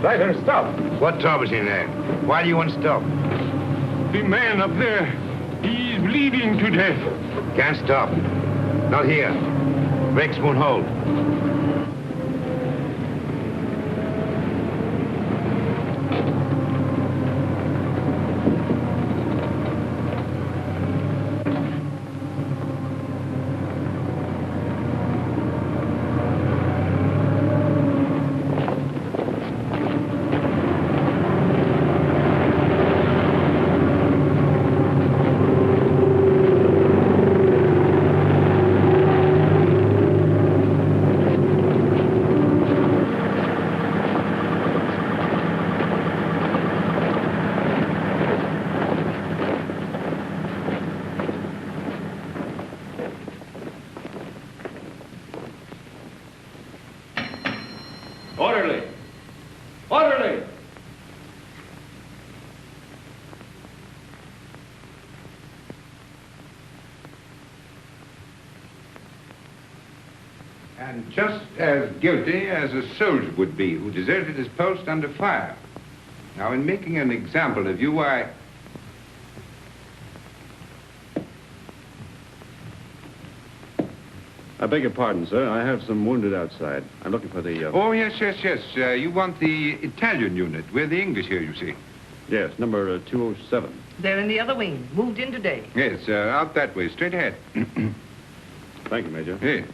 Driver, stop. What trouble is in there? Why do you want to stop? The man up there, he's bleeding to death. Can't stop. Not here. Brakes won't hold. Orderly! Orderly! And just as guilty as a soldier would be who deserted his post under fire. Now, in making an example of you, I beg your pardon, sir. I have some wounded outside. I'm looking for the... Oh, yes. You want the Italian unit. We're the English here, you see. Yes, number 207. They're in the other wing. Moved in today. Yes, out that way, straight ahead. Thank you, Major. Yes.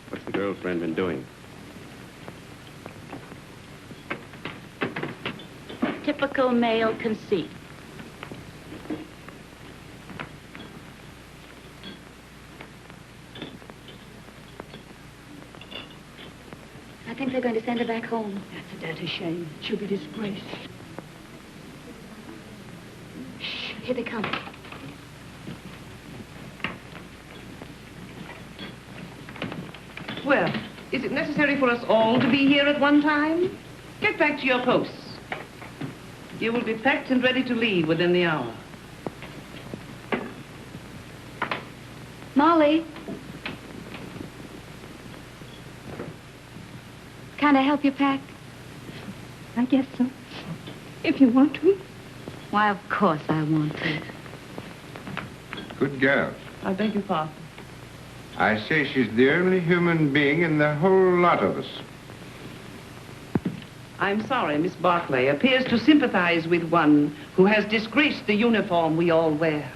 What's the girlfriend been doing? Typical male conceit. I think they're going to send her back home. That's a dirty shame. She'll be disgraced. Shh, here they come. Well, is it necessary for us all to be here at one time? Get back to your posts. You will be packed and ready to leave within the hour. Molly. Can I help you pack? I guess so. If you want to. Why, of course I want to. Good girl. I beg your pardon. I say she's the only human being in the whole lot of us. I'm sorry, Miss Barclay appears to sympathize with one who has disgraced the uniform we all wear.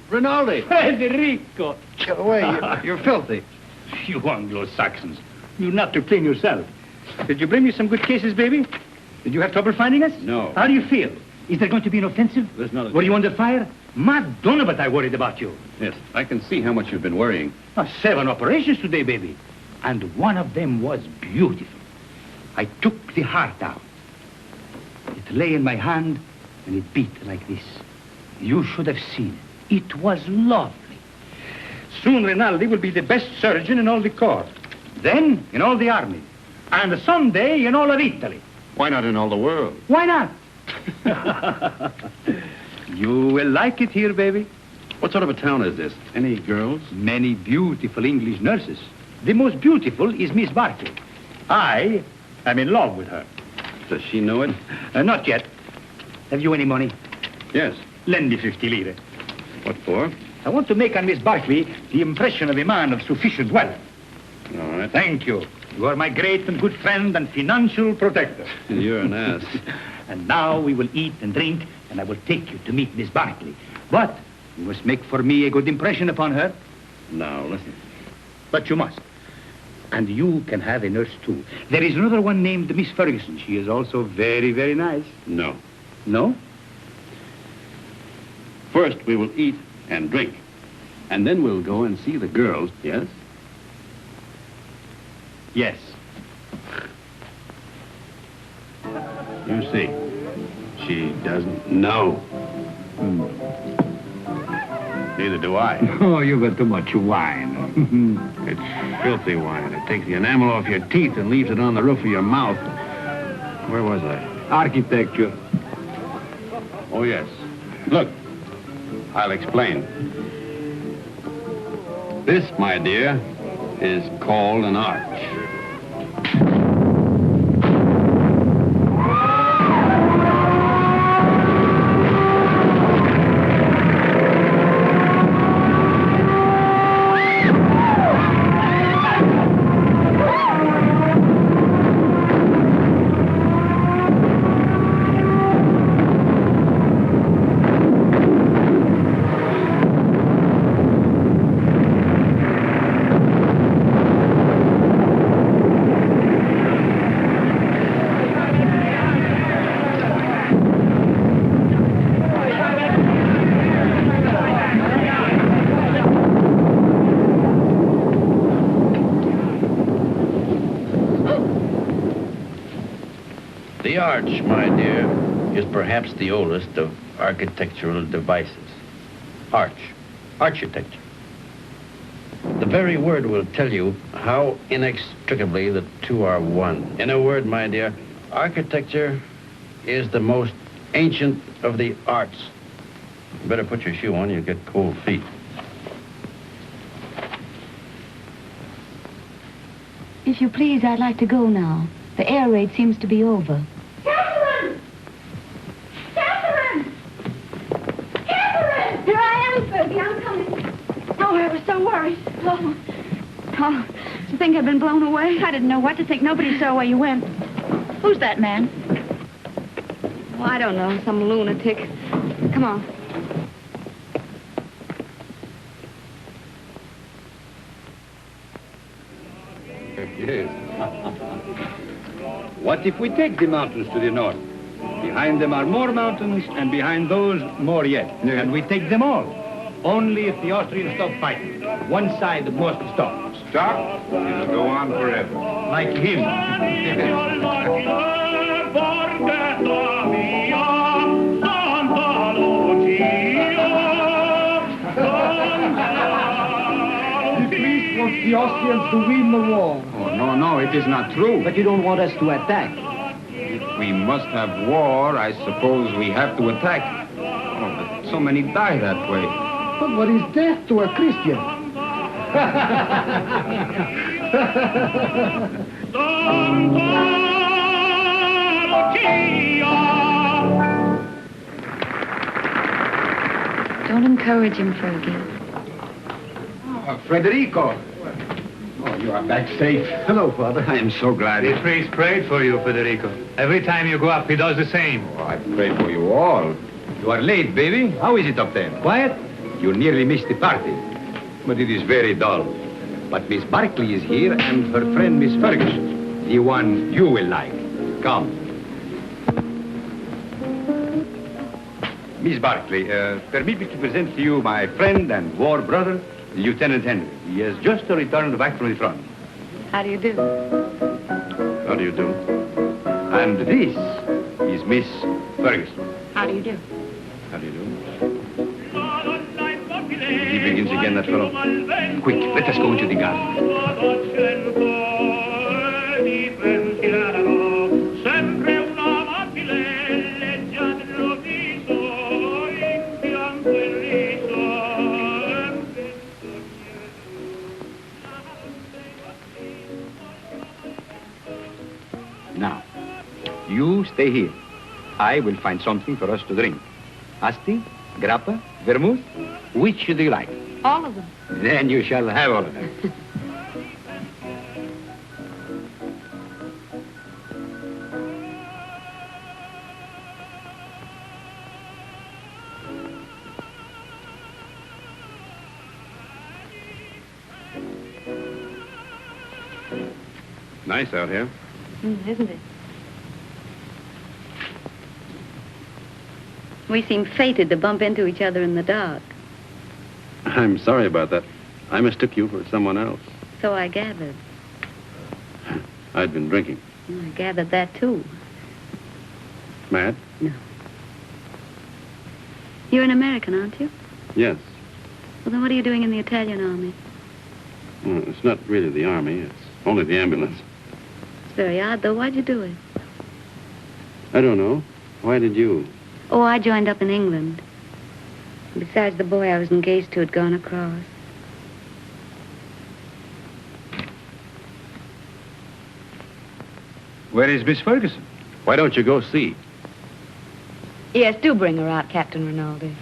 Rinaldi! Federico! Get away, you're filthy. You Anglo-Saxons. You not to clean yourself. Did you bring me some good cases, baby? Did you have trouble finding us? No. How do you feel? Is there going to be an offensive? There's not a... Were you under fire? Madonna, but I worried about you. Yes, I can see how much you've been worrying. 7 operations today, baby. And one of them was beautiful. I took the heart out. It lay in my hand, and it beat like this. You should have seen it. It was lovely. Soon Rinaldi will be the best surgeon in all the corps. Then in all the army. And someday in all of Italy. Why not in all the world? Why not? You will like it here, baby. What sort of a town is this? Any girls? Many beautiful English nurses. The most beautiful is Miss Barclay. I am in love with her. Does she know it? Not yet. Have you any money? Yes. Lend me 50 lire. What for? I want to make on Miss Barclay the impression of a man of sufficient wealth. All right. Thank you. You are my great and good friend and financial protector. You're an ass. And now we will eat and drink, and I will take you to meet Miss Barclay. But You must make for me a good impression upon her. Now, listen. But you must. And you can have a nurse, too. There is another one named Miss Ferguson. She is also very, very nice. No. No? First, we will eat and drink. And then we'll go and see the girls, yes? Yes. You see, she doesn't know. Neither do I. Oh, you got too much wine. It's filthy wine. It takes the enamel off your teeth and leaves it on the roof of your mouth. Where was I? Architecture. Oh, yes. Look, I'll explain. This, my dear, is called an arch. The arch, my dear, is perhaps the oldest of architectural devices. Architecture. The very word will tell you how inextricably the two are one. In a word, my dear, architecture is the most ancient of the arts. You better put your shoe on, you get cold feet. If you please, I'd like to go now. The air raid seems to be over. Catherine! Catherine! Catherine! Here I am, Fergie. I'm coming. Oh, I was so worried. Oh, did you think I'd been blown away? I didn't know what to think. Nobody saw where you went. Who's that man? Oh, I don't know. Some lunatic. Come on. Yes. What if we take the mountains to the north? Behind them are more mountains, and behind those, more yet. And we take them all. Only if the Austrians stop fighting. One side must stop. Stop? It'll go on forever. Like him. The Austrians to win the war. Oh, no, it is not true. But you don't want us to attack. If we must have war, I suppose we have to attack. Oh, but so many die that way. But what is death to a Christian? Don't encourage him, Fergie. Oh, Federico. Oh, you are back safe. Hello, Father. I am so glad. The priest prayed for you, Federico. Every time you go up, he does the same. Oh, I pray for you all. You are late, baby. How is it up there? Quiet? You nearly missed the party. But it is very dull. But Miss Barkley is here and her friend Miss Ferguson. The one you will like. Come. Miss Barkley, permit me to present to you my friend and war brother, Lieutenant Henry. He has just returned back from the front. How do you do? How do you do? And this is Miss Ferguson. How do you do? How do you do? He begins again, that fellow. Quick, let us go into the garden. Now, you stay here. I will find something for us to drink. Asti, grappa, vermouth, which do you like? All of them. Then you shall have all of them. Nice out here. Isn't it? We seem fated to bump into each other in the dark. I'm sorry about that. I mistook you for someone else. So I gathered. I'd been drinking. I gathered that, too. Mad? No. You're an American, aren't you? Yes. Well, then what are you doing in the Italian army? Well, it's not really the army. It's only the ambulance. It's very odd, though. Why'd you do it? I don't know. Why did you? Oh, I joined up in England. Besides, the boy I was engaged to had gone across. Where is Miss Ferguson? Why don't you go see? Yes, do bring her out, Captain Rinaldi.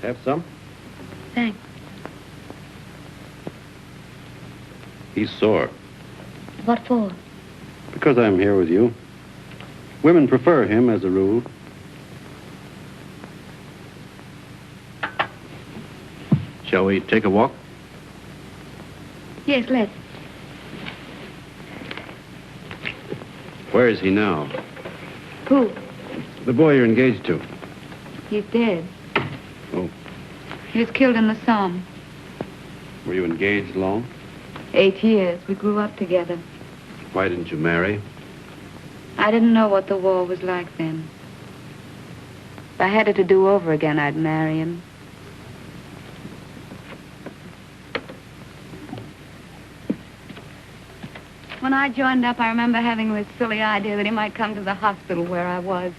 Have some? Thanks. He's sore. What for? Because I'm here with you. Women prefer him as a rule. Shall we take a walk? Yes, let's. Where is he now? Who? The boy you're engaged to. He's dead. Oh. He was killed in the Somme. Were you engaged long? 8 years. We grew up together. Why didn't you marry? I didn't know what the war was like then. If I had it to do over again, I'd marry him. When I joined up, I remember having this silly idea that he might come to the hospital where I was.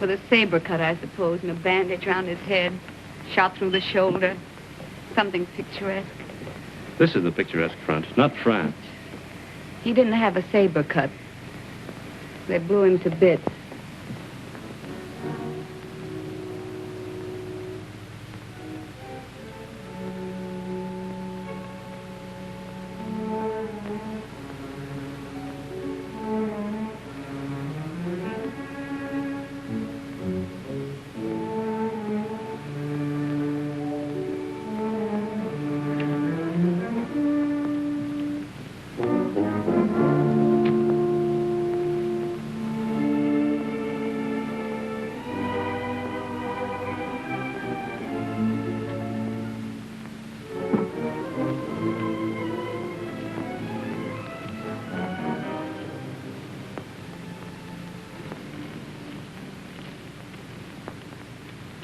With a saber cut, I suppose, and a bandage around his head. Shot through the shoulder. Something picturesque. This is the picturesque front, not France. He didn't have a saber cut. They blew him to bits.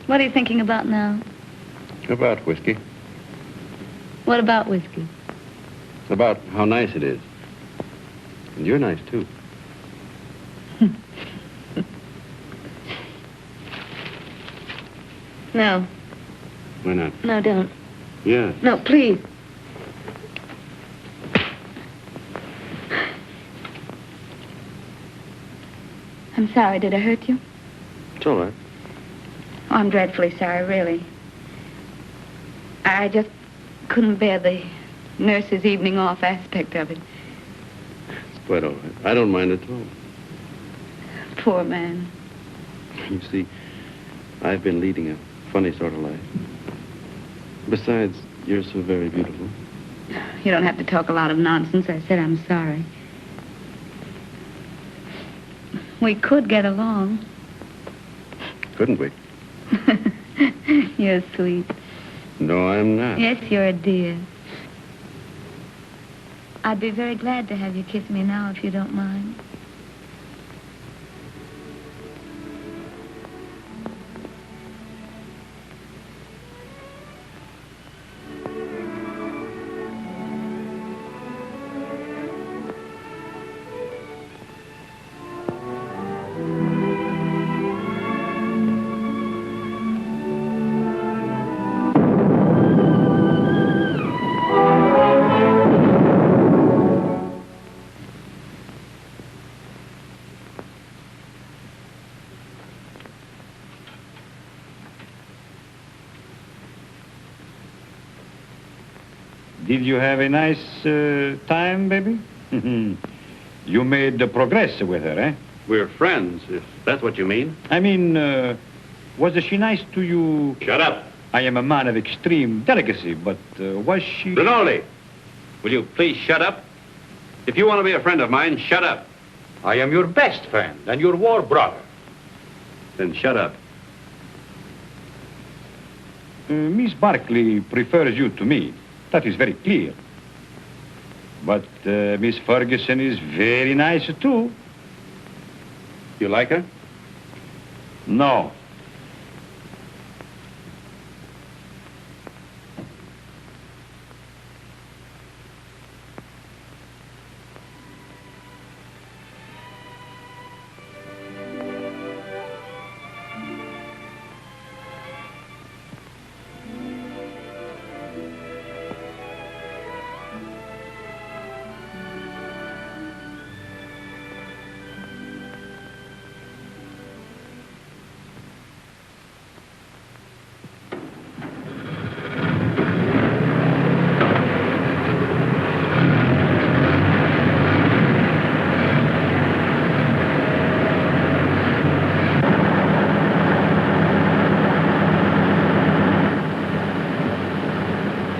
What are you thinking about now? About whiskey. What about whiskey? About how nice it is. And you're nice, too. No. Why not? No, don't. Yeah. No, please. I'm sorry. Did I hurt you? It's all right. Oh, I'm dreadfully sorry, really. I just couldn't bear the nurse's evening off aspect of it. It's quite all right. I don't mind at all. Poor man. You see, I've been leading a funny sort of life. Besides, you're so very beautiful. You don't have to talk a lot of nonsense. I said I'm sorry. We could get along. Couldn't we? You're sweet. No, I'm not. Yes, you're a dear. I'd be very glad to have you kiss me now, if you don't mind. Did you have a nice time, baby? You made progress with her, eh? We're friends, if that's what you mean. I mean, was she nice to you? Shut up. I am a man of extreme delicacy, but was she... Rinaldi, will you please shut up? If you want to be a friend of mine, shut up. I am your best friend and your war brother. Then shut up. Miss Barclay prefers you to me. That is very clear. But Miss Ferguson is very nice, too. You like her? No.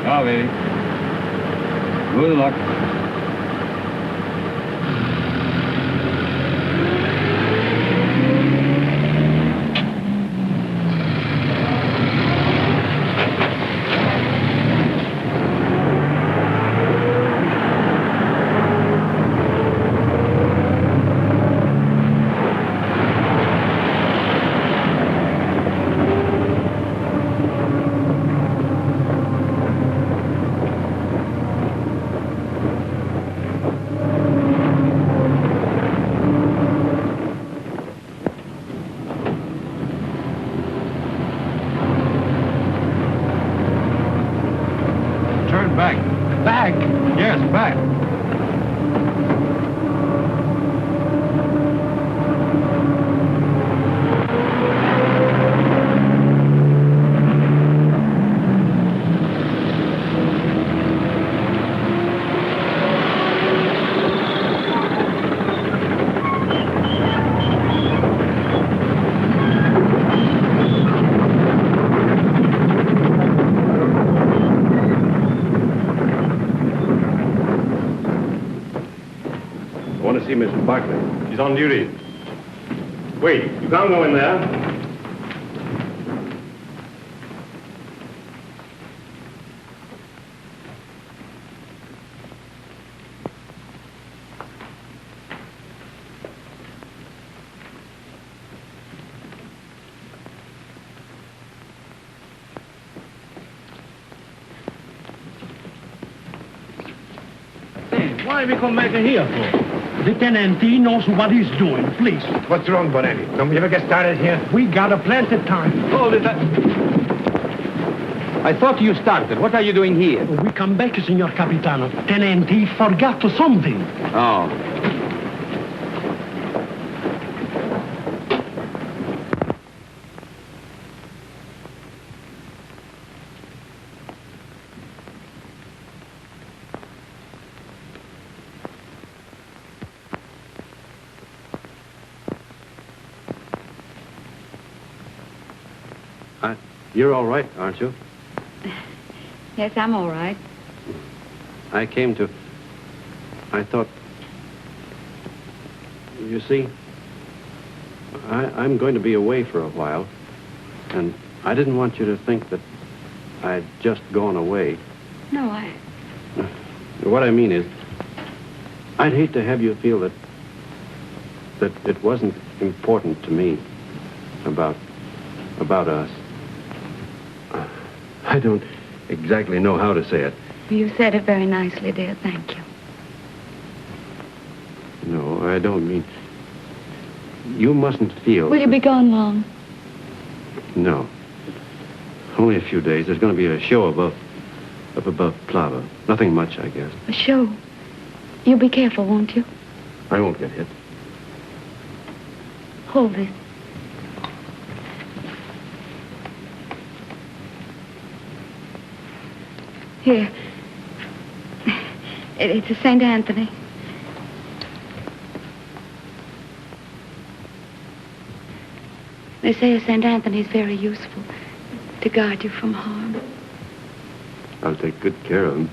Now, baby. Good luck. Back? Yes, back. See Mr. Barclay. He's on duty. Wait, you can't go in there. Why we come back here for? The tenant, he knows what he's doing, please. What's wrong, Bonelli? Don't we ever get started here? We got a plenty of time. Hold it. I thought you started. What are you doing here? We come back, Signor Capitano. Tenant, he forgot something. Oh. You're all right, aren't you? Yes, I'm all right. I thought... You see, I'm going to be away for a while, and I didn't want you to think that I'd just gone away. No, What I mean is, I'd hate to have you feel that it wasn't important to me about us. I don't exactly know how to say it. You said it very nicely, dear. Thank you. No, I don't mean... You mustn't feel... Will you be gone long? No. Only a few days. There's going to be a show up above Plava. Nothing much, I guess. A show? You'll be careful, won't you? I won't get hit. Hold this. Here. It's a St. Anthony. They say a St. Anthony's very useful to guard you from harm. I'll take good care of him.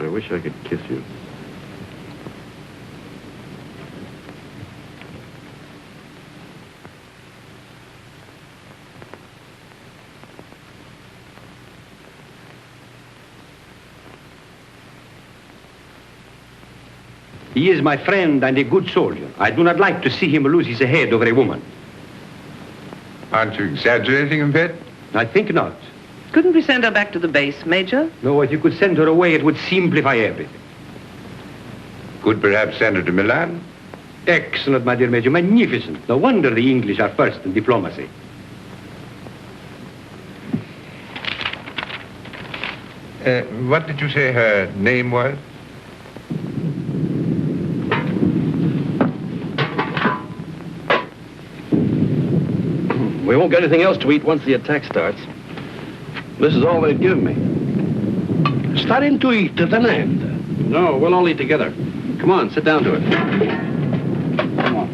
I wish I could kiss you. He is my friend and a good soldier. I do not like to see him lose his head over a woman. Aren't you exaggerating a bit? I think not. Couldn't we send her back to the base, Major? No, if you could send her away, it would simplify everything. Could perhaps send her to Milan? Excellent, my dear Major. Magnificent. No wonder the English are first in diplomacy. What did you say her name was? We won't get anything else to eat once the attack starts. This is all they've given me. Starting to eat, Tenente. No, we'll all eat together. Come on, sit down to it. Come on,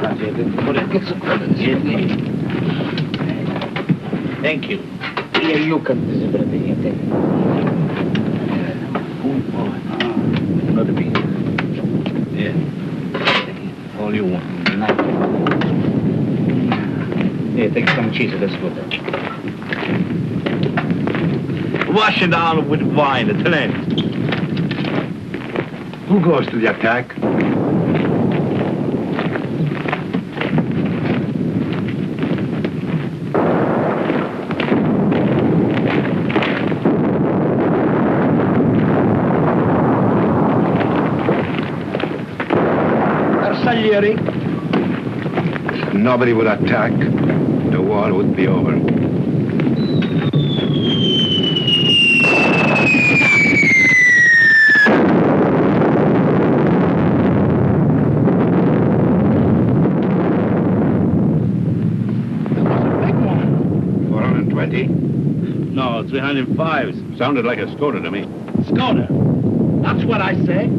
thank you. Here you come. Another piece. Yeah. All you want. Here, take some cheese. Let's go. Wash it down with wine, Tenente. Who goes to the attack? Arsaglieri. If nobody would attack, the war would be over. No, 305s. Sounded like a Skoda to me. Skoda. That's what I say.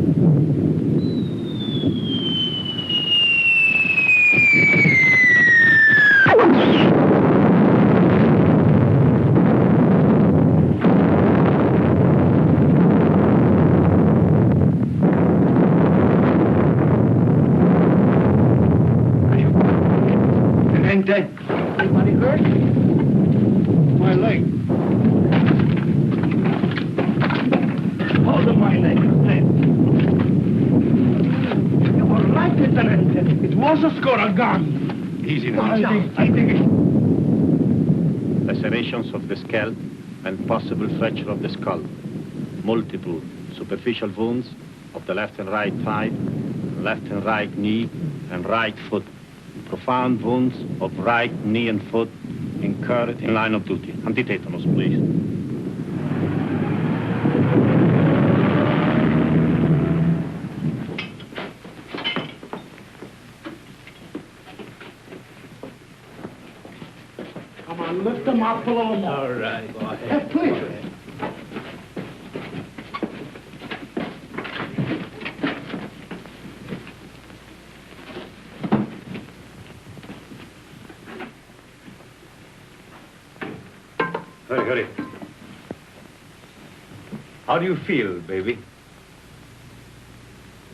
Anybody hurt? My leg. Hold on my leg. You were right, Lieutenant. It was a Skoda gun. Easy now. I think it. Lacerations of the scalp and possible fracture of the skull. Multiple superficial wounds of the left and right thigh, left and right knee, and right foot. Profound wounds of right knee and foot incurred in line of duty. Antitetanus, please. Come on, lift them up a little more. All right. Go ahead. Please. Hurry. How do you feel, baby?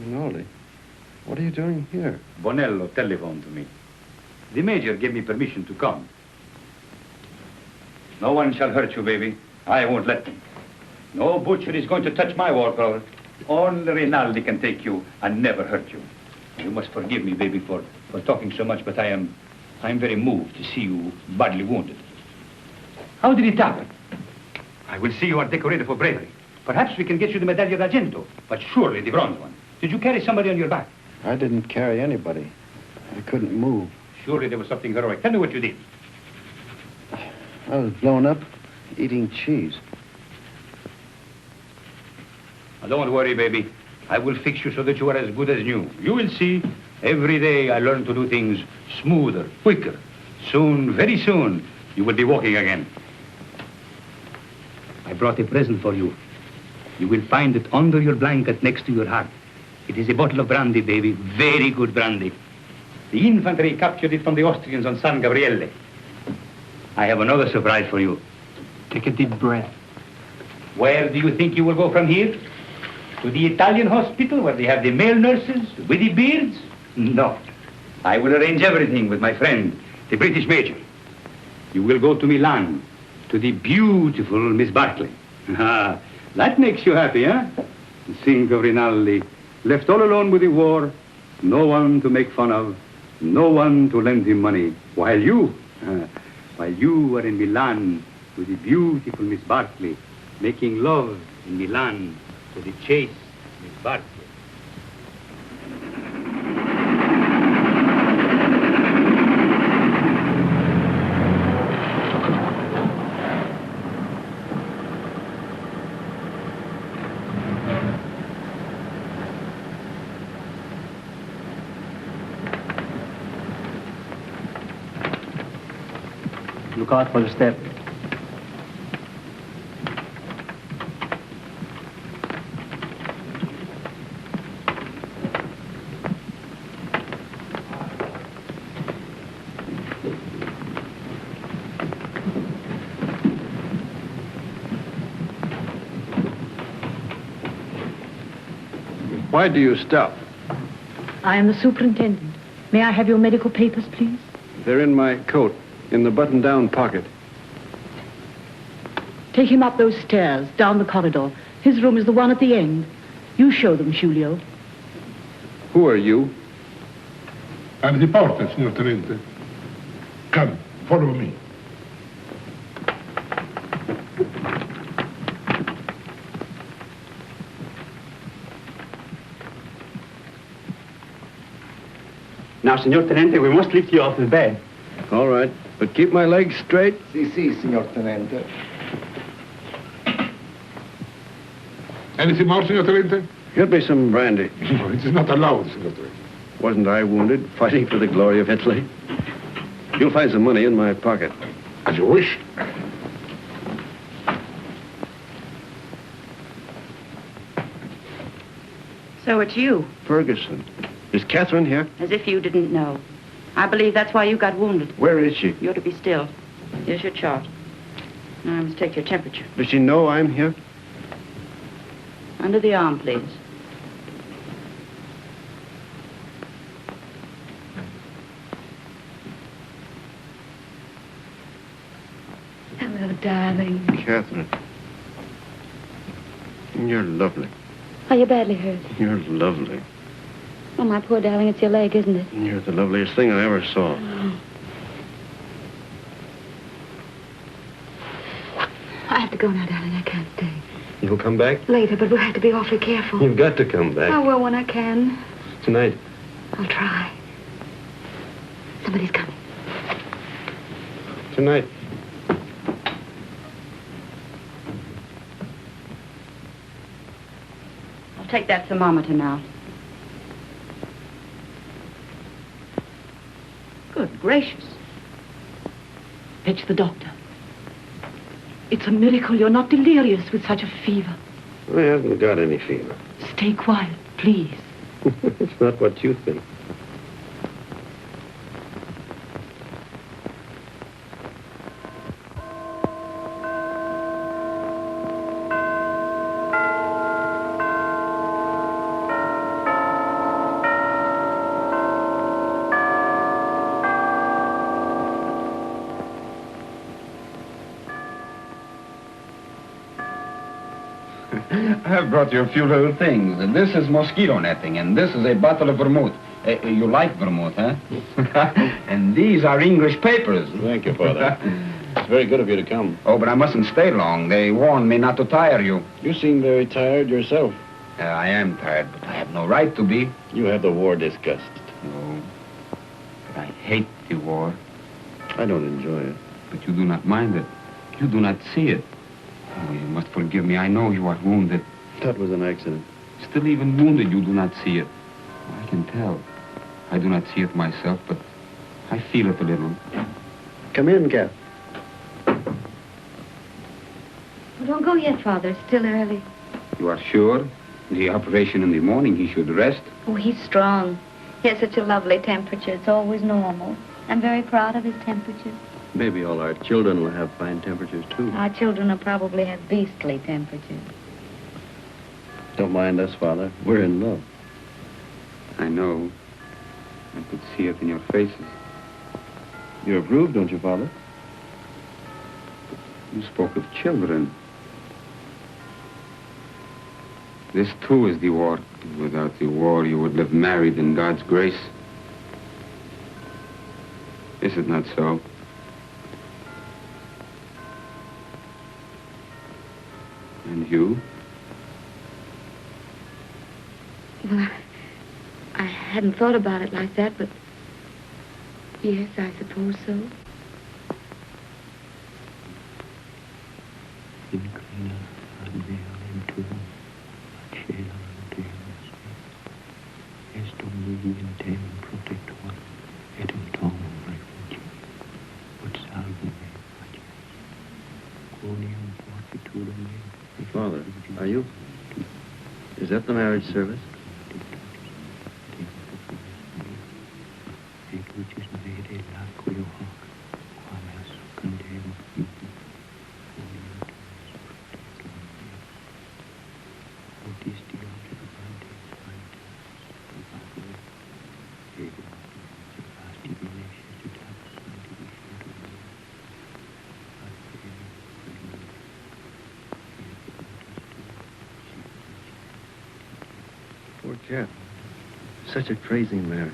Nolly, what are you doing here? Bonello telephoned to me. The major gave me permission to come. No one shall hurt you, baby. I won't let them. No butcher is going to touch my walker. Only Rinaldi can take you and never hurt you. You must forgive me, baby, for talking so much, but I'm very moved to see you badly wounded. How did it happen? I will see you are decorated for bravery. Perhaps we can get you the Medaglia d'Argento, but surely the bronze one. Did you carry somebody on your back? I didn't carry anybody. I couldn't move. Surely there was something heroic. Tell me what you did. I was blown up eating cheese. Now, don't worry, baby. I will fix you so that you are as good as new. You will see. Every day I learn to do things smoother, quicker. Soon, very soon, you will be walking again. I brought a present for you. You will find it under your blanket next to your heart. It is a bottle of brandy, baby. Very good brandy. The infantry captured it from the Austrians on San Gabriele. I have another surprise for you. Take a deep breath. Where do you think you will go from here? To the Italian hospital where they have the male nurses with the beards? No. I will arrange everything with my friend, the British major. You will go to Milan, to the beautiful Miss Barclay. Ah, that makes you happy, huh? Think of Rinaldi, left all alone with the war, no one to make fun of, no one to lend him money, while you are in Milan with the beautiful Miss Barclay, making love in Milan to the chaste Miss Barclay. Look out for the step. Why do you stop? I am the superintendent. May I have your medical papers, please? They're in my coat, in the button-down pocket. Take him up those stairs, down the corridor. His room is the one at the end. You show them, Giulio. Who are you? I'm the porter, signor Tenente. Come, follow me. Now, Signor Tenente, we must lift you off the bed. All right, but keep my legs straight. Si, signor Tenente. Anything more, signor Tenente? Get me some brandy. No, it is not allowed, signor Tenente. Wasn't I wounded, fighting for the glory of Italy? You'll find some money in my pocket. As you wish. So it's you. Ferguson. Is Catherine here? As if you didn't know. I believe that's why you got wounded. Where is she? You're to be still. Here's your chart. Now I must take your temperature. Does she know I'm here? Under the arm, please. Hello, darling. Catherine. You're lovely. Are you badly hurt? You're lovely. Oh, my poor darling, it's your leg, isn't it? You're the loveliest thing I ever saw. I have to go now, darling. I can't stay. You'll come back? Later, but we'll have to be awfully careful. You've got to come back. I will when I can. Tonight. I'll try. Somebody's coming. Tonight. I'll take that thermometer now. Good gracious. Fetch the doctor. It's a miracle you're not delirious with such a fever. I haven't got any fever. Stay quiet, please. It's not what you think. I've brought you a few little things. This is mosquito netting, and this is a bottle of vermouth. You like vermouth, huh? And these are English papers. Thank you, Father. It's very good of you to come. Oh, but I mustn't stay long. They warned me not to tire you. You seem very tired yourself. I am tired, but I have no right to be. You have the war disgust. No, but I hate the war. I don't enjoy it. But you do not mind it. You do not see it. Oh, you must forgive me. I know you are wounded. That was an accident. Still, even wounded, you do not see it. I can tell. I do not see it myself, but I feel it a little. Come in, Kath. Well, don't go yet, Father. It's still early. You are sure? The operation in the morning, he should rest. Oh, he's strong. He has such a lovely temperature. It's always normal. I'm very proud of his temperature. Maybe all our children will have fine temperatures, too. Our children will probably have beastly temperatures. Don't mind us, Father. We're in love. I know. I could see it in your faces. You approve, don't you, Father? You spoke of children. This, too, is the war. Without the war, you would live married in God's grace. Is it not so? And you? Well, I hadn't thought about it like that, but yes, I suppose so. Father, are you? Is that the marriage service? Poor cat. Such a crazy marriage.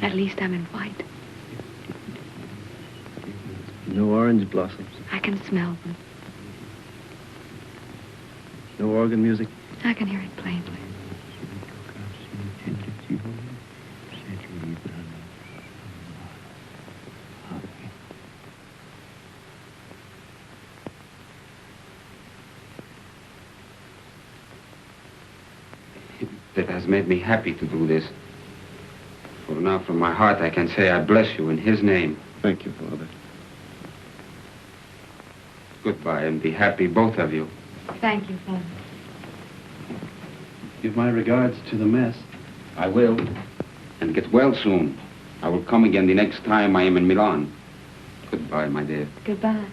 At least I'm in white. No orange blossoms. I can smell them. No organ music. I can hear it plainly. It has made me happy to do this. For now, from my heart, I can say I bless you in his name. Thank you, Father. Goodbye, and be happy, both of you. Thank you, Father. Give my regards to the mess. I will. And get well soon. I will come again the next time I am in Milan. Goodbye, my dear. Goodbye.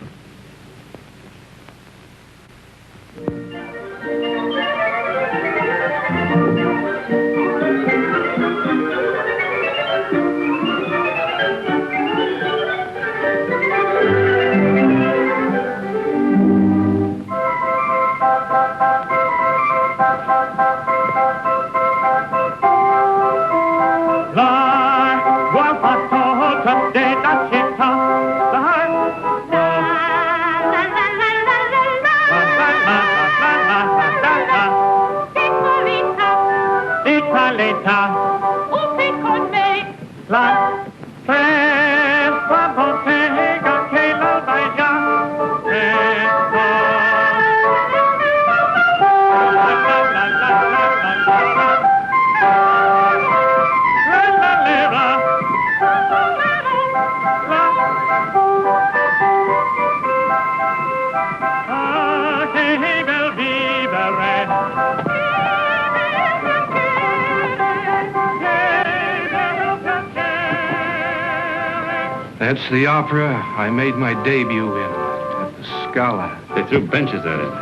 That's the opera I made my debut in, at the Scala. They threw benches at it.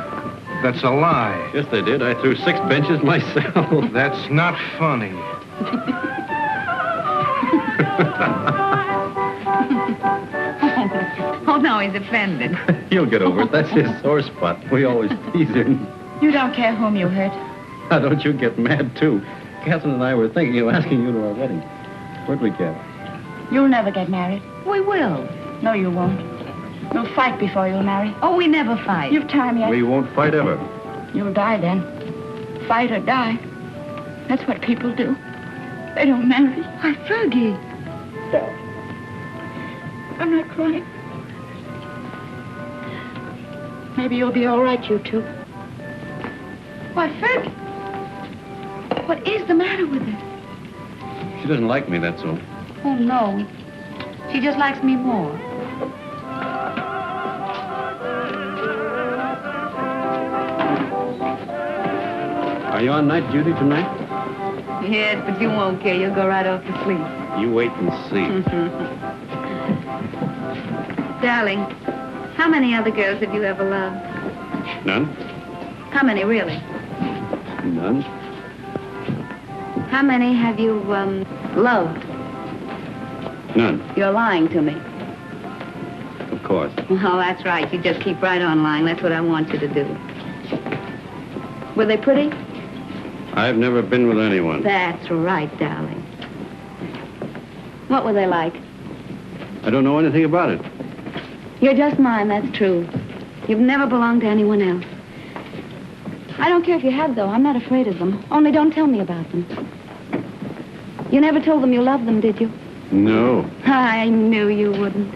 That's a lie. Yes, they did. I threw 6 benches myself. That's not funny. Oh, no, he's offended. He'll get over it. That's his sore spot. We always tease him. You don't care whom you hurt. Now, don't you get mad, too. Catherine and I were thinking of asking you to our wedding. Where'd we get? You'll never get married. We will. No, you won't. You'll fight before you'll marry. Oh, we never fight. You've time yet. We won't fight ever. You'll die then. Fight or die. That's what people do. They don't marry. Why, Fergie. Stop. I'm not crying. Maybe you'll be all right, you two. Why, Fergie. What is the matter with her? She doesn't like me, that's all. Oh, no. She just likes me more. Are you on night duty tonight? Yes, but you won't care. You'll go right off to sleep. You wait and see. Darling, how many other girls have you ever loved? None? How many, really? None? How many have you, loved? None, You're lying to me. of course. Oh, that's right. You just keep right on lying. That's what I want you to do. Were they pretty? I've never been with anyone. That's right, darling. What were they like? I don't know anything about it. You're just mine, that's true. You've never belonged to anyone else. I don't care if you have, though. I'm not afraid of them. Only don't tell me about them. You never told them you loved them, did you? No. I knew you wouldn't.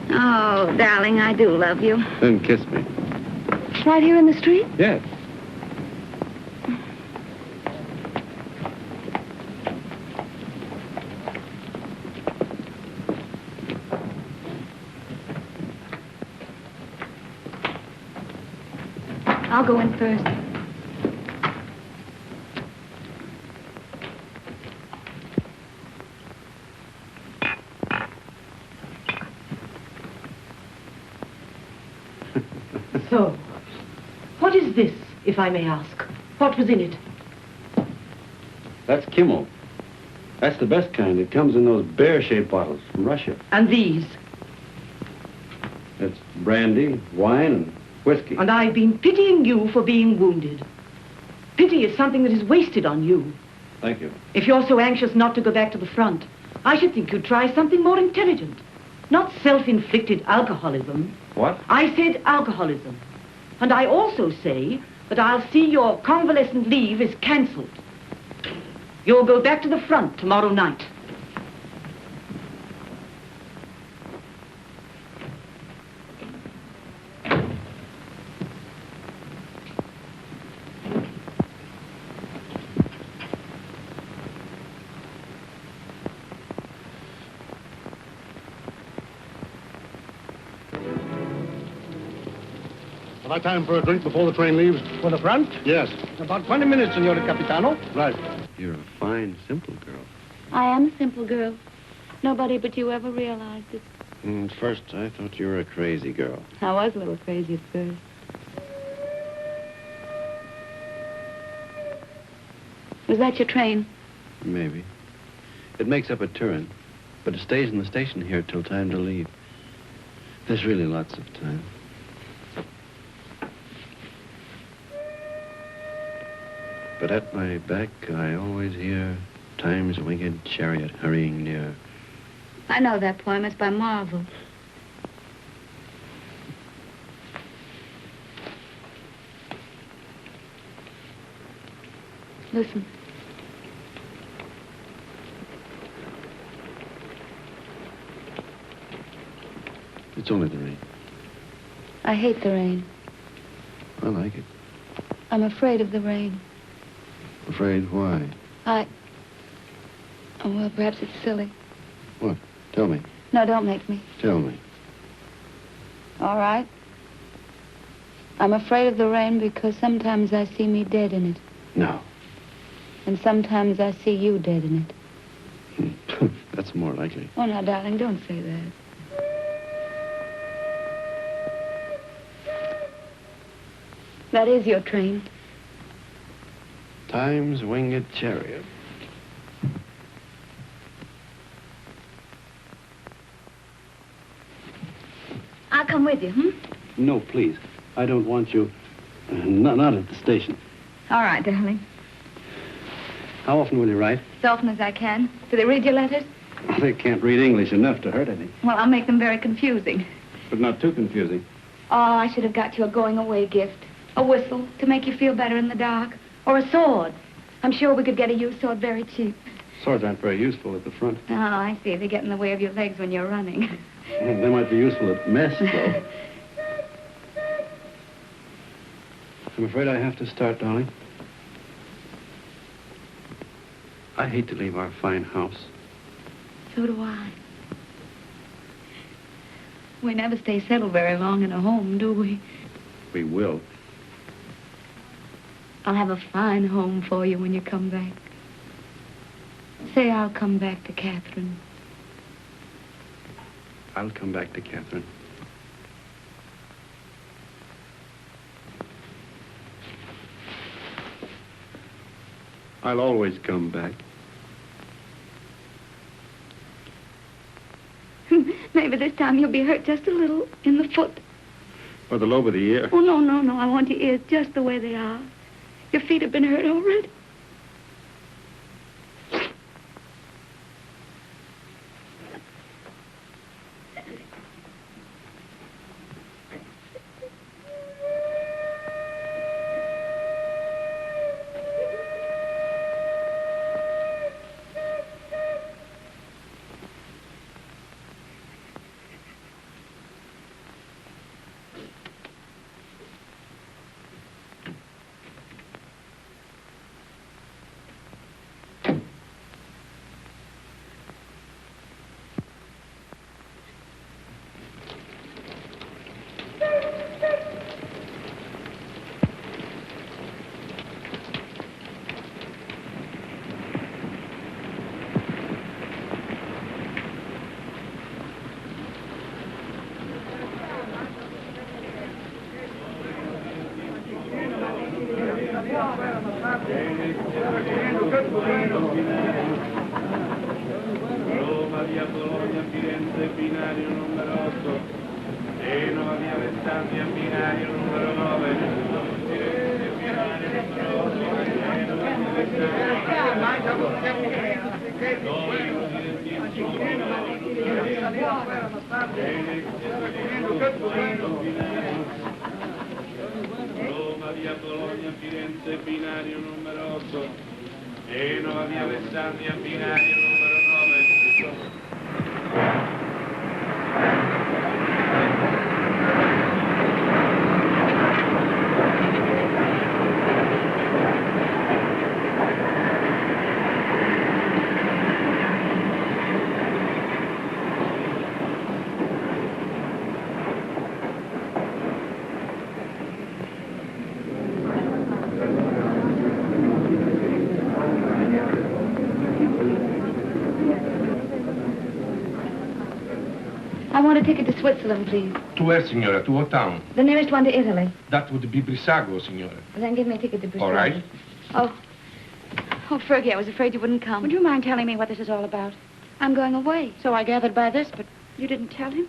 Oh, darling, I do love you. Then kiss me. Right here in the street? Yes. I'll go in first. So, what is this, if I may ask? What was in it? That's Kimmel. That's the best kind. It comes in those bear-shaped bottles from Russia. And these? It's brandy, wine, and whiskey. And I've been pitying you for being wounded. Pity is something that is wasted on you. Thank you. If you're so anxious not to go back to the front, I should think you'd try something more intelligent. Not self-inflicted alcoholism. What? I said alcoholism. And I also say that I'll see your convalescent leave is cancelled. You'll go back to the front tomorrow night. Have I time for a drink before the train leaves? For the front? Yes. About 20 minutes, Signor Capitano. Right. You're a fine, simple girl. I am a simple girl. Nobody but you ever realized it. At first, I thought you were a crazy girl. I was a little crazy at first. Was that your train? Maybe. It makes up at Turin, but it stays in the station here till time to leave. There's really lots of time. But at my back, I always hear time's winged chariot hurrying near. I know that poem. It's by Marvel. Listen. It's only the rain. I hate the rain. I like it. I'm afraid of the rain. Afraid why? Oh, well, perhaps it's silly. What? Tell me. No, don't make me. Tell me. All right. I'm afraid of the rain because sometimes I see me dead in it. No. And sometimes I see you dead in it. That's more likely. Oh, now, darling, don't say that. That is your train. Time's winged chariot. I'll come with you, No, please. I don't want you. Not at the station. All right, darling. How often will you write? As often as I can. Do they read your letters? They can't read English enough to hurt any. Well, I'll make them very confusing. But not too confusing. Oh, I should have got you a going-away gift. A whistle to make you feel better in the dark. Or a sword. I'm sure we could get a used sword very cheap. Swords aren't very useful at the front. Oh, I see. They get in the way of your legs when you're running. They might be useful at mess, though. I'm afraid I have to start, darling. I hate to leave our fine house. So do I. We never stay settled very long in a home, do we? We will. I'll have a fine home for you when you come back. Say I'll come back to Catherine. I'll come back to Catherine. I'll always come back. Maybe this time you'll be hurt just a little in the foot. Or the lobe of the ear. Oh, no, no, no. I want your ears just the way they are. Your feet have been hurt already. Roma, via Bologna, Firenze, binario numero 8. Genova, via Alessandria, binario numero 9. Firenze, binario numero 8. Roma, via Bologna, Firenze, binario numero 8. Genova, via Alessandria, binario numero 9. I want a ticket to Switzerland, please. To where, signora? To what town? The nearest one to Italy. That would be Brissago, signora. Then give me a ticket to Brazil. All right. Oh, Fergie, I was afraid you wouldn't come. Would you mind telling me what this is all about? I'm going away. So I gathered by this, but you didn't tell him?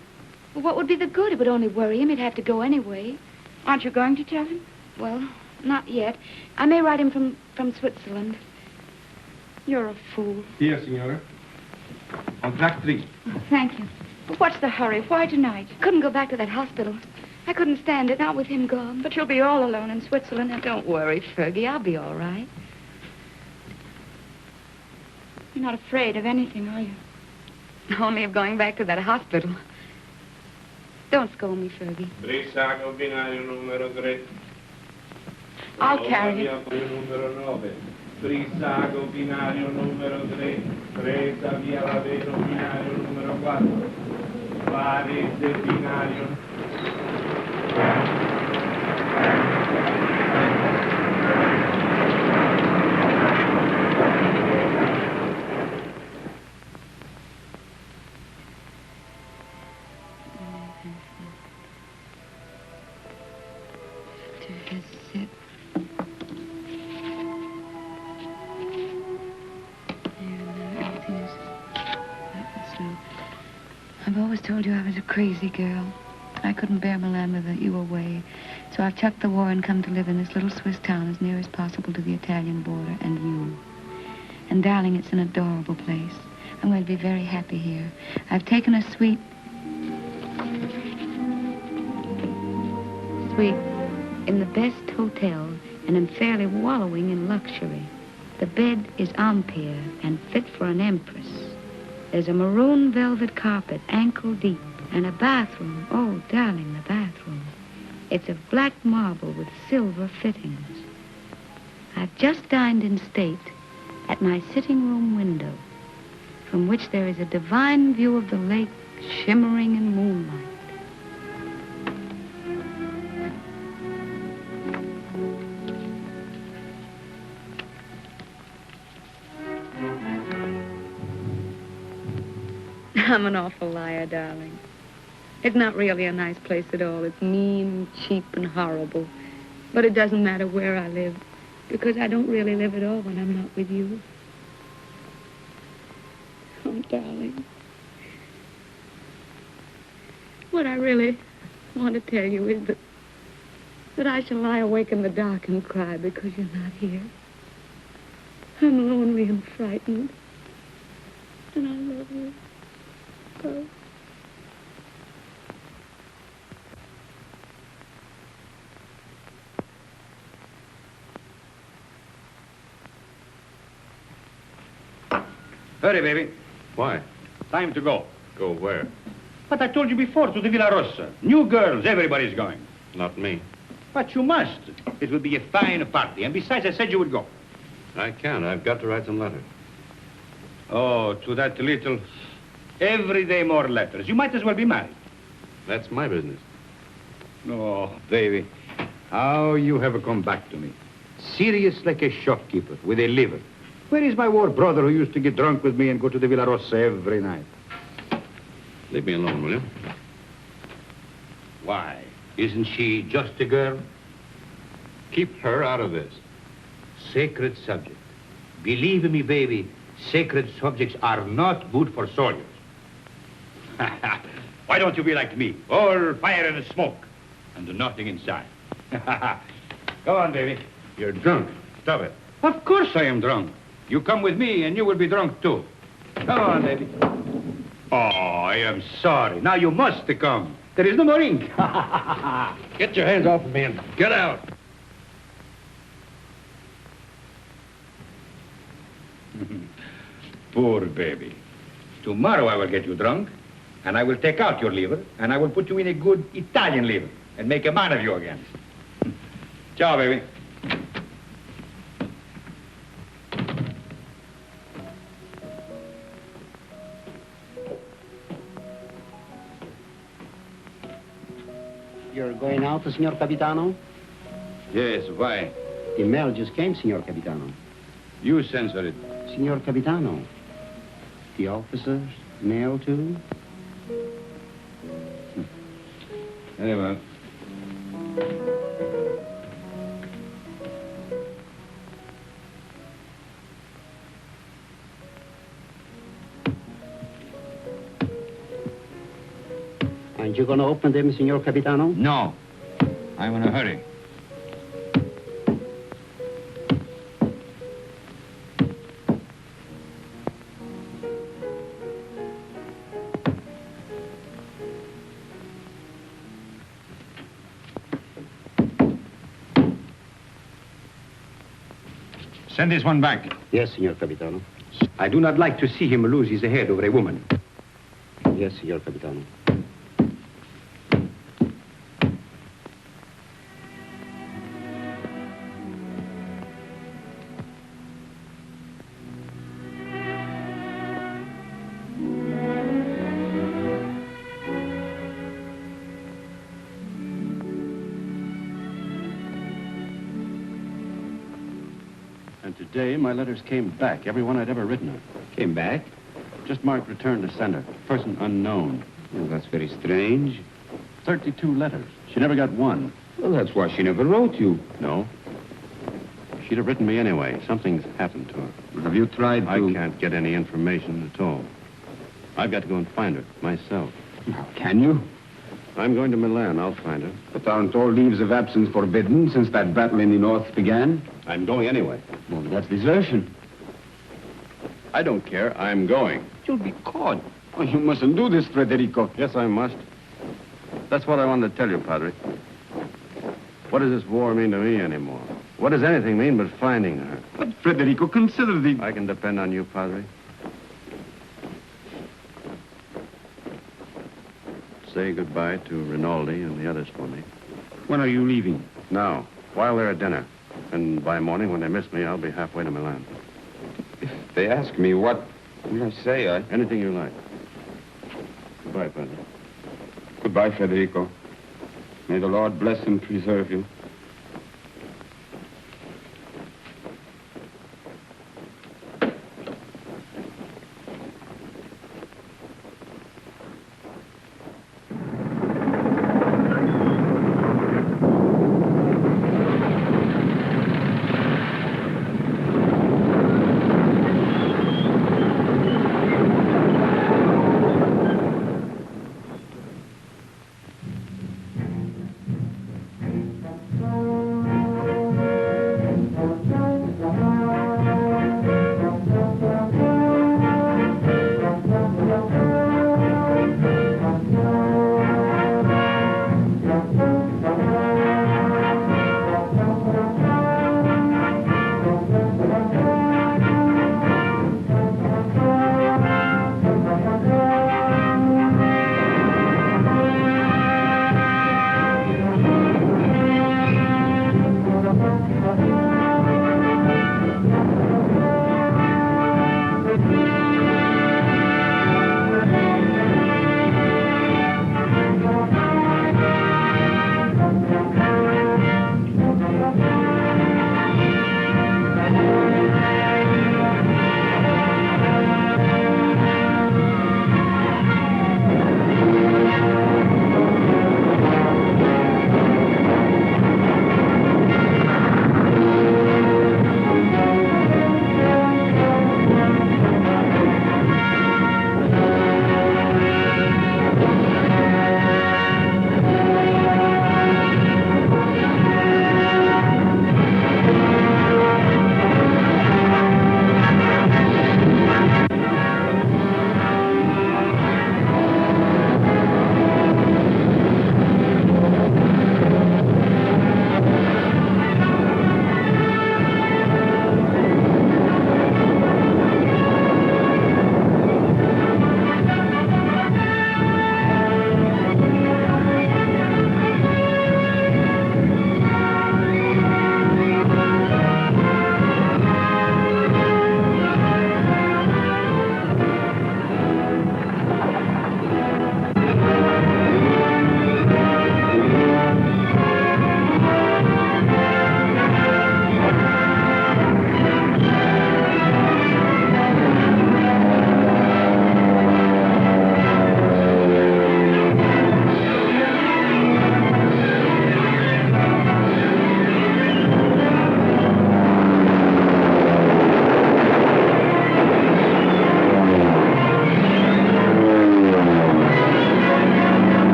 Well, what would be the good? It would only worry him. He'd have to go anyway. Aren't you going to tell him? Well, not yet. I may write him from Switzerland. You're a fool. Here, signora. On track 3. Oh, thank you. But what's the hurry? Why tonight? Couldn't go back to that hospital. I couldn't stand it, not with him gone. But you'll be all alone in Switzerland. Now, don't worry, Fergie. I'll be all right. You're not afraid of anything, are you? Only of going back to that hospital. Don't scold me, Fergie. Brissago, binario numero 3. I'll carry it. Numero 9. Brissago, binario numero 3. Presa, via Laveno, binario numero 4. Varese, binario. I've always told you I was a crazy girl. I couldn't bear Milan without you away. So I've chucked the war and come to live in this little Swiss town as near as possible to the Italian border and you. And darling, it's an adorable place. I'm going to be very happy here. I've taken a suite in the best hotel and am fairly wallowing in luxury. The bed is Ampere and fit for an empress. There's a maroon velvet carpet, ankle deep, and a bathroom. Oh, darling, the bathroom. It's of black marble with silver fittings. I've just dined in state at my sitting room window, from which there is a divine view of the lake shimmering in moonlight. I'm an awful liar, darling. It's not really a nice place at all. It's mean, cheap, and horrible. But it doesn't matter where I live, because I don't really live at all when I'm not with you. Oh, darling. What I really want to tell you is that I shall lie awake in the dark and cry because you're not here. I'm lonely and frightened. And I love you. So. Hurry, baby. Why? Time to go. Go where? But I told you before, to the Villa Rossa. New girls, everybody's going. Not me. But you must. It will be a fine party. And besides, I said you would go. I can't. I've got to write some letters. Oh, to that little... Every day more letters. You might as well be married. That's my business. Oh, baby. How you have come back to me. Serious like a shopkeeper with a liver. Where is my war brother who used to get drunk with me and go to the Villa Rossa every night? Leave me alone, will you? Why? Isn't she just a girl? Keep her out of this. Sacred subject. Believe me, baby, sacred subjects are not good for soldiers. Why don't you be like me? All fire and smoke, and nothing inside. Go on, baby. You're drunk. Stop it. Of course I am drunk. You come with me, and you will be drunk, too. Come on, baby. Oh, I am sorry. Now you must come. There is no more ink. Get your hands off of me and get out. Poor baby. Tomorrow I will get you drunk, and I will take out your liver, and I will put you in a good Italian liver and make a man of you again. Ciao, baby. You're going out, Signor Capitano? Yes, why? The mail just came, Signor Capitano. You censor it. Signor Capitano, the officers mail too? Very well. Aren't you going to open them, Signor Capitano? No. I'm in a hurry. Send this one back. Yes, Signor Capitano. I do not like to see him lose his head over a woman. Yes, Signor Capitano. And today, my letters came back, every one I'd ever written her. Came back? Just marked return to sender. Person unknown. Well, that's very strange. 32 letters. She never got one. Well, that's why she never wrote you. No. She'd have written me anyway. Something's happened to her. Have you tried to... I can't get any information at all. I've got to go and find her, myself. How can you? I'm going to Milan. I'll find her. But aren't all leaves of absence forbidden since that battle in the north began? I'm going anyway. Well, that's desertion. I don't care. I'm going. You'll be caught. Oh, you mustn't do this, Federico. Yes, I must. That's what I wanted to tell you, Padre. What does this war mean to me anymore? What does anything mean but finding her? But, Federico, consider the... I can depend on you, Padre. Say goodbye to Rinaldi and the others for me. When are you leaving? Now, while they're at dinner. And by morning, when they miss me, I'll be halfway to Milan. If they ask me, what will I say? Anything you like. Goodbye, Padre. Goodbye, Federico. May the Lord bless and preserve you.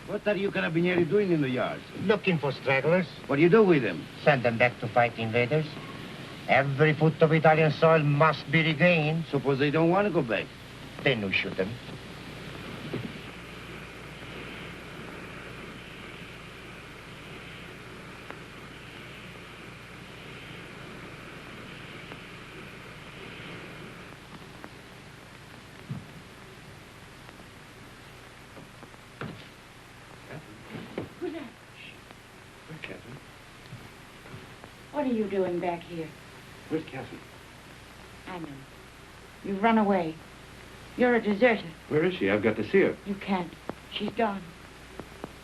What are you carabinieri doing in the yards? Looking for stragglers. What do you do with them? Send them back to fight invaders. Every foot of Italian soil must be regained. Suppose they don't want to go back? Then you shoot them. Who's that? Where's Catherine? What are you doing back here? Where's Catherine? I know. You've run away. You're a deserter. Where is she? I've got to see her. You can't. She's gone.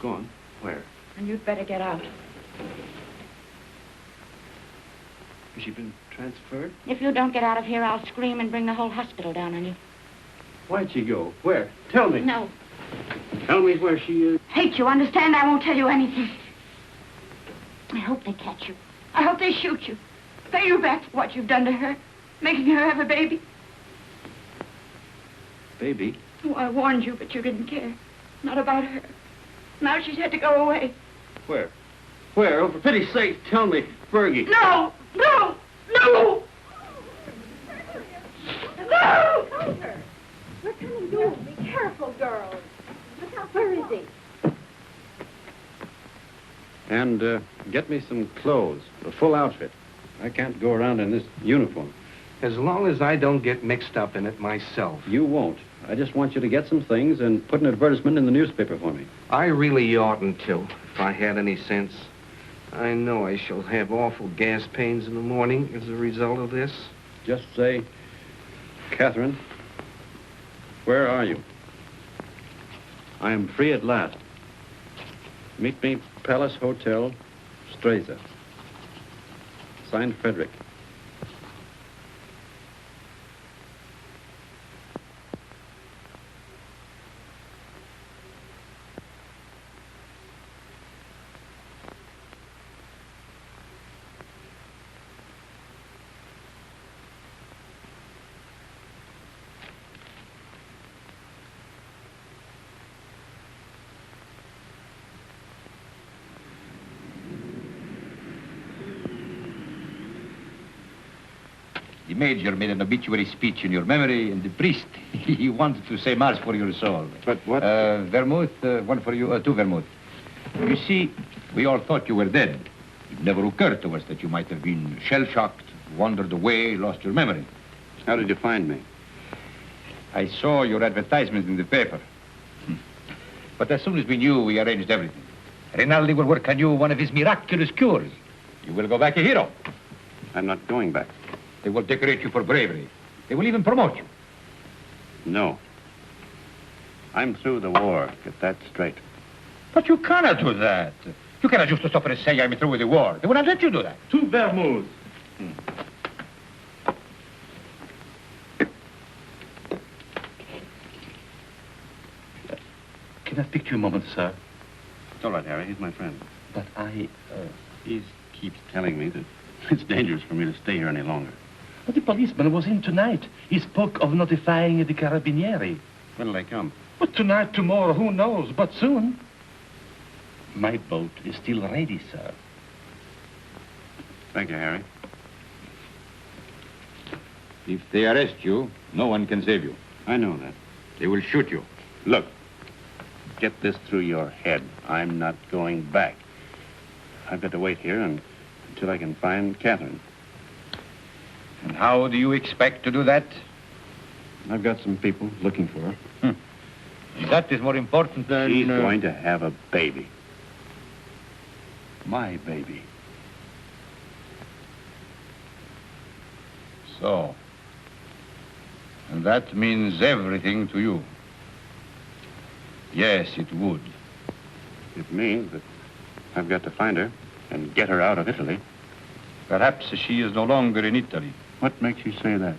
Gone? Where? And you'd better get out. Has she been transferred? If you don't get out of here, I'll scream and bring the whole hospital down on you. Why'd she go? Where? Tell me. No. Tell me where she is. Hate you, understand? I won't tell you anything. I hope they catch you. I hope they shoot you. Pay you back for what you've done to her. Making her have a baby. Baby? Oh, I warned you, but you didn't care. Not about her. Now she's had to go away. Where? Where? Oh, for pity's sake, tell me. Fergie. No! No! No! No! Hold her. We're coming down. Be careful, girls. Look out, where is he? And get me some clothes, a full outfit. I can't go around in this uniform. As long as I don't get mixed up in it myself. You won't. I just want you to get some things and put an advertisement in the newspaper for me. I really oughtn't to, if I had any sense. I know I shall have awful gas pains in the morning as a result of this. Just say, Catherine, where are you? I am free at last. Meet me, Palace Hotel, Streza. Signed, Frederick. The major made an obituary speech in your memory, and the priest, he wanted to say mass for your soul. But what? Vermouth, one for you, two vermouth. You see, we all thought you were dead. It never occurred to us that you might have been shell-shocked, wandered away, lost your memory. How did you find me? I saw your advertisement in the paper. But as soon as we knew, we arranged everything. Rinaldi will work on you one of his miraculous cures. You will go back a hero. I'm not going back. They will decorate you for bravery. They will even promote you. No. I'm through the war. Get that straight. But you cannot do that. You cannot just stop and say I'm through with the war. They will not let you do that. Two vermouths. Can I speak to you a moment, sir? It's all right, Harry. He's my friend. But He keeps telling me that it's dangerous for me to stay here any longer. But the policeman was in tonight. He spoke of notifying the carabinieri. When will they come? But tonight, tomorrow, who knows? But soon. My boat is still ready, sir. Thank you, Harry. If they arrest you, no one can save you. I know that. They will shoot you. Look, get this through your head. I'm not going back. I've got to wait here until I can find Catherine. And how do you expect to do that? I've got some people looking for her. That is more important than... She's going to have a baby. My baby. So. And that means everything to you. Yes, it would. It means that I've got to find her and get her out of Italy. Perhaps she is no longer in Italy. What makes you say that?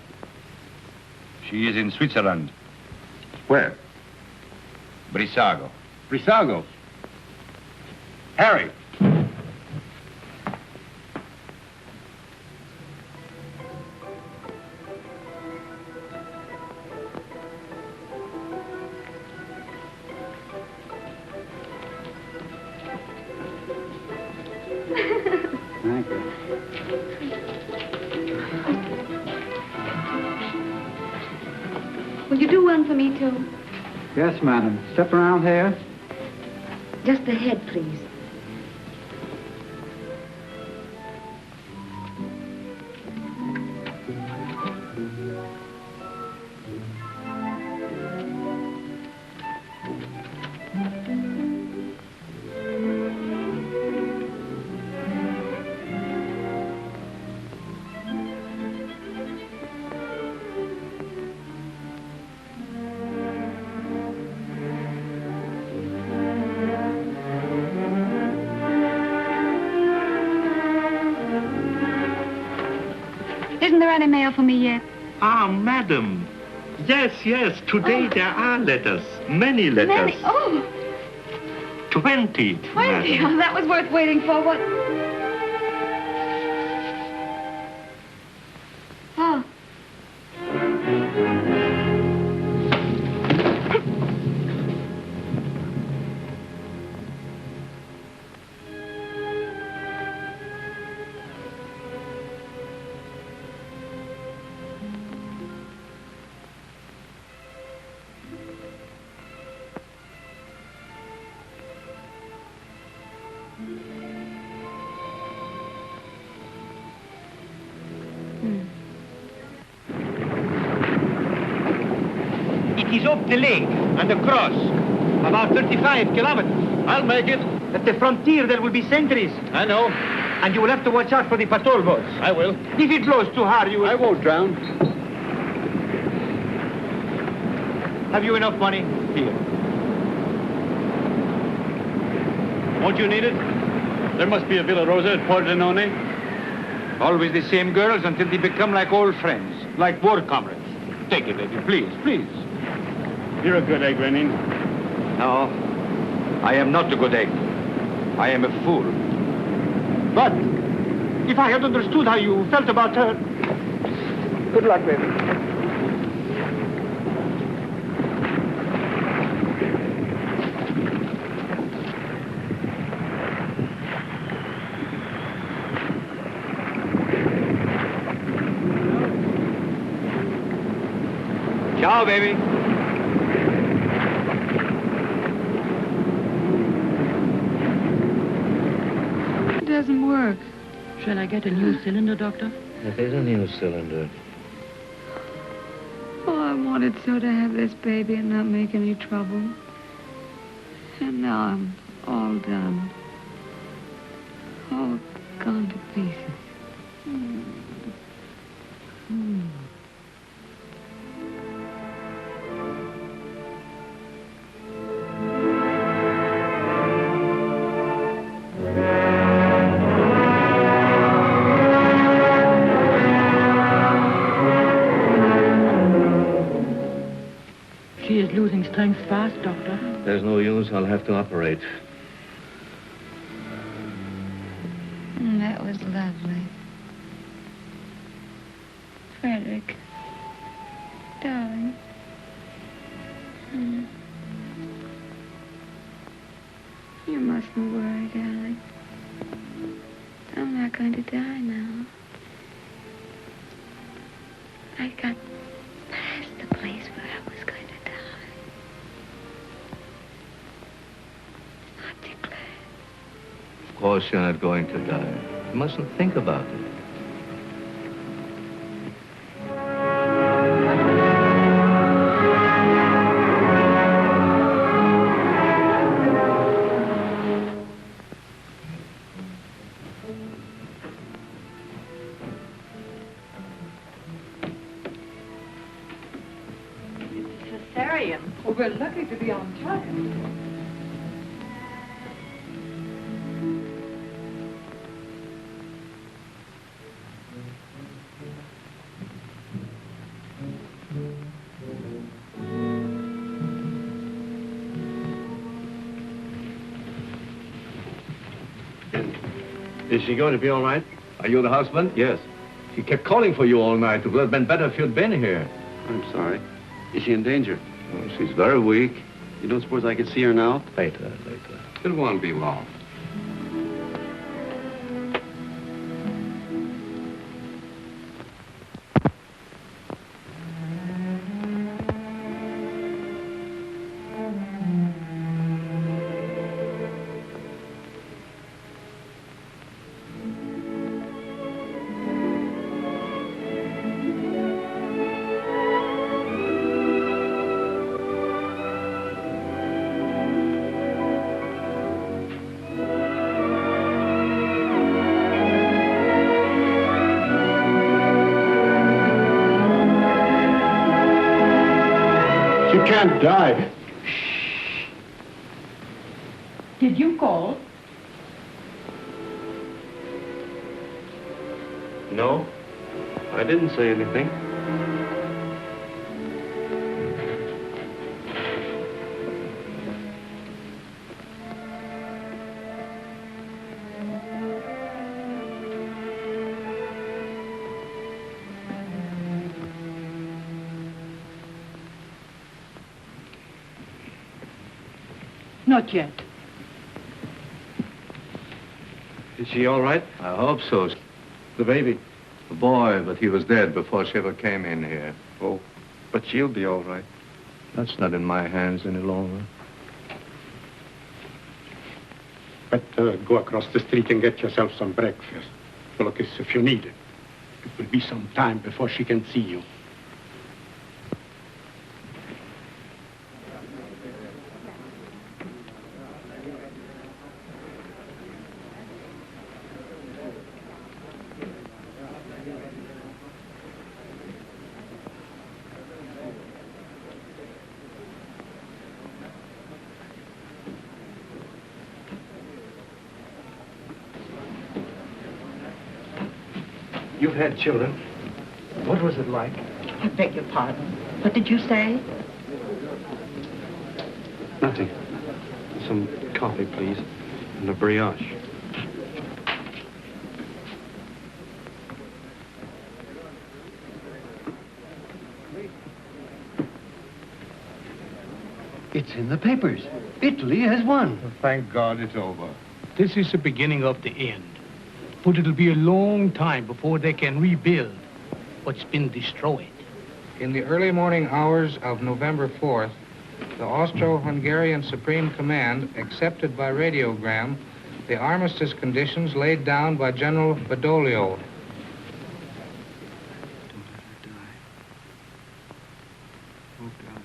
She is in Switzerland. Where? Brissago. Brissago? Harry! Will you do one for me, too? Yes, madam. Step around here. Just the head, please. Isn't there any mail for me yet? Ah, madam. Yes, yes. Today there are letters. Many letters. Many? Oh, 20. 20. madam. Oh, that was worth waiting for. What? Oh. It is up the lake and across. About 35 kilometers. I'll make it. At the frontier, there will be sentries. I know. And you will have to watch out for the patrol boats. I will. If it blows too hard, you will... I won't drown. Have you enough money? Here. Won't you need it? There must be a Villa Rosa at Pordenone. Always the same girls until they become like old friends, like war comrades. Take it, baby, please, please. You're a good egg, Rennie. No, I am not a good egg. I am a fool. But if I had understood how you felt about her... Good luck, baby. Ciao, baby. It doesn't work. Shall I get a new cylinder, Doctor? It is a new cylinder. Oh, I wanted so to have this baby and not make any trouble. And now I'm all done. All gone to pieces. She is losing strength fast, Doctor. There's no use. I'll have to operate. That was lovely. Frederick. Darling. You mustn't worry, darling. I'm not going to die now. I got past the place where I was going to die. Not declared. Of course you're not going to die. You mustn't think about it. Oh, we're lucky to be on time. Is she going to be all right? Are you the husband? Yes. She kept calling for you all night. It would have been better if you'd been here. I'm sorry. Is she in danger? Oh, she's very weak. You don't suppose I could see her now? Later. It won't be long. can't die. Did you call? No, I didn't say anything. Not yet. Is she all right? I hope so. The baby? The boy, but he was dead before she ever came in here. Oh, but she'll be all right. That's not in my hands any longer. Better go across the street and get yourself some breakfast. Look, if you need it. It will be some time before she can see you. You've had children. What was it like? I beg your pardon. What did you say? Nothing. Some coffee, please, and a brioche. It's in the papers. Italy has won. Thank God it's over. This is the beginning of the end. But it'll be a long time before they can rebuild what's been destroyed. In the early morning hours of November 4th, the Austro-Hungarian Supreme Command accepted by radiogram the armistice conditions laid down by General Badoglio. Oh, God,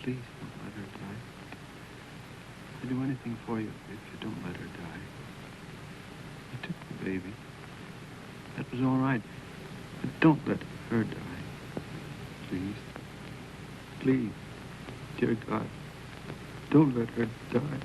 please don't let her die. I'll do anything for you if you don't let her die. You took the baby. That was all right. But don't let her die. Please. Please. Dear God, don't let her die.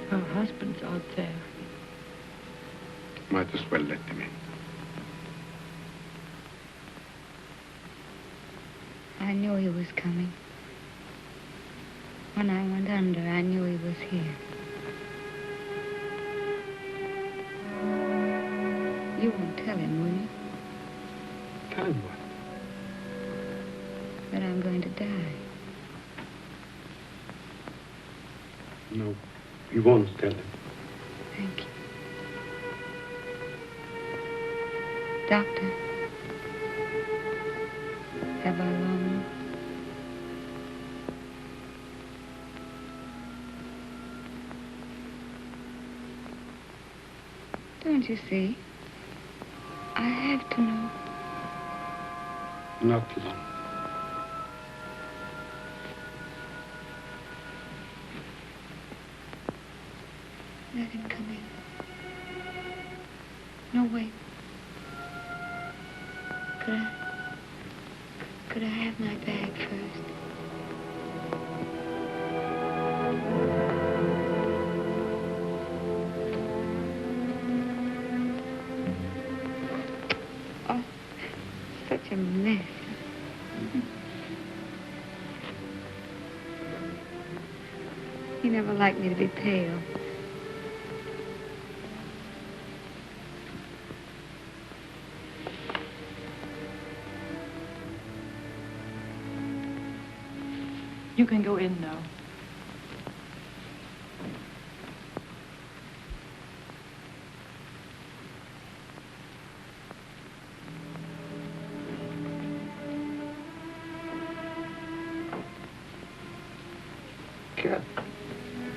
Her husband's out there. Might as well let him in. I knew he was coming. When I went under, I knew he was here. You won't tell him, will you? Tell him what? That I'm going to die. No, we won't tell him. Thank you. Doctor, have I long? Don't you see? I have to know. Not long. Let him come in. No, wait. Could I have my bag first? Oh, such a mess. He never liked me to be pale. You can go in now.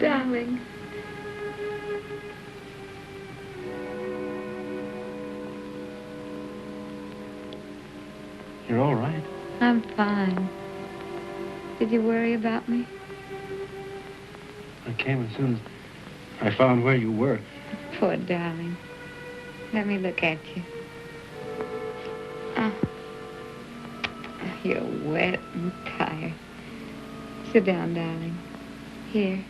Darling. You're all right. I'm fine. Did you worry about me? I came as soon as I found where you were. Poor darling. Let me look at you. Oh. You're wet and tired. Sit down, darling. Here.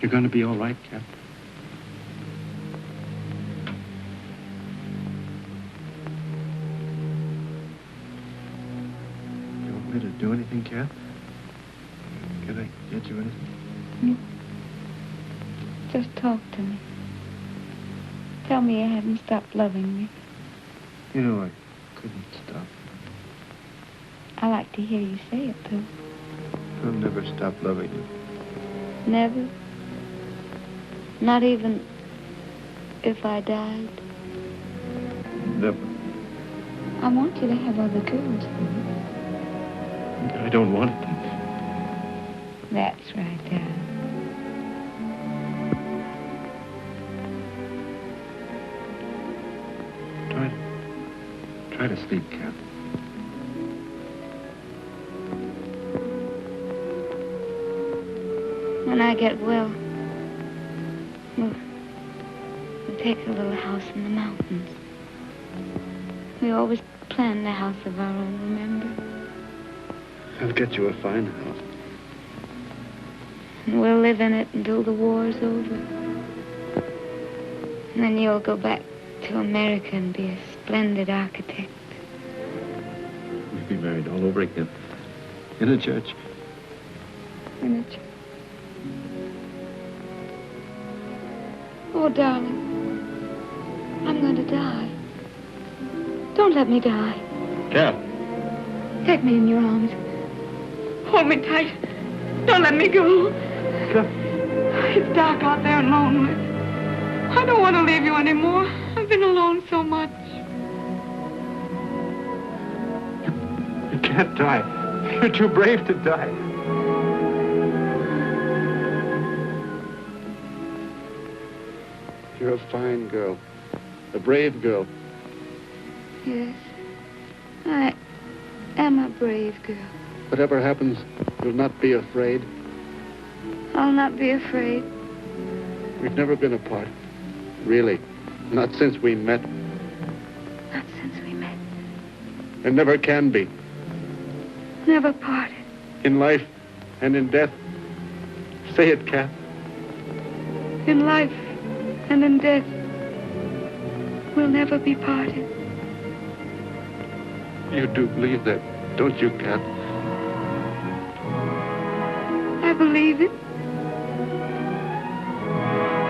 You're going to be all right, Cap? You want me to do anything, Cap? Can I get you anything? Just talk to me. Tell me you haven't stopped loving me. You know, I couldn't stop. I like to hear you say it, too. I'll never stop loving you. Never? Not even if I died? Never. I want you to have other girls. I don't want them. That's right, darling. Try to sleep, Cap. When I get well, we'll take a little house in the mountains. We always planned a house of our own, remember? I'll get you a fine house. And we'll live in it until the war's over. And then you'll go back to America and be a splendid architect. We'll be married all over again. In a church. In a church. Oh, darling, I'm going to die. Don't let me die. Cap. Take me in your arms. Hold me tight. Don't let me go. Cap. It's dark out there and lonely. I don't want to leave you anymore. I've been alone so much. You can't die. You're too brave to die. You're a fine girl. A brave girl. Yes, I am a brave girl. Whatever happens, you'll not be afraid. I'll not be afraid. We've never been apart. Really. Not since we met. Not since we met. And never can be. Never parted. In life and in death. Say it, Cap. In life and in death, we'll never be parted. You do believe that, don't you, Cap? I believe it.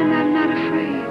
And I'm not afraid.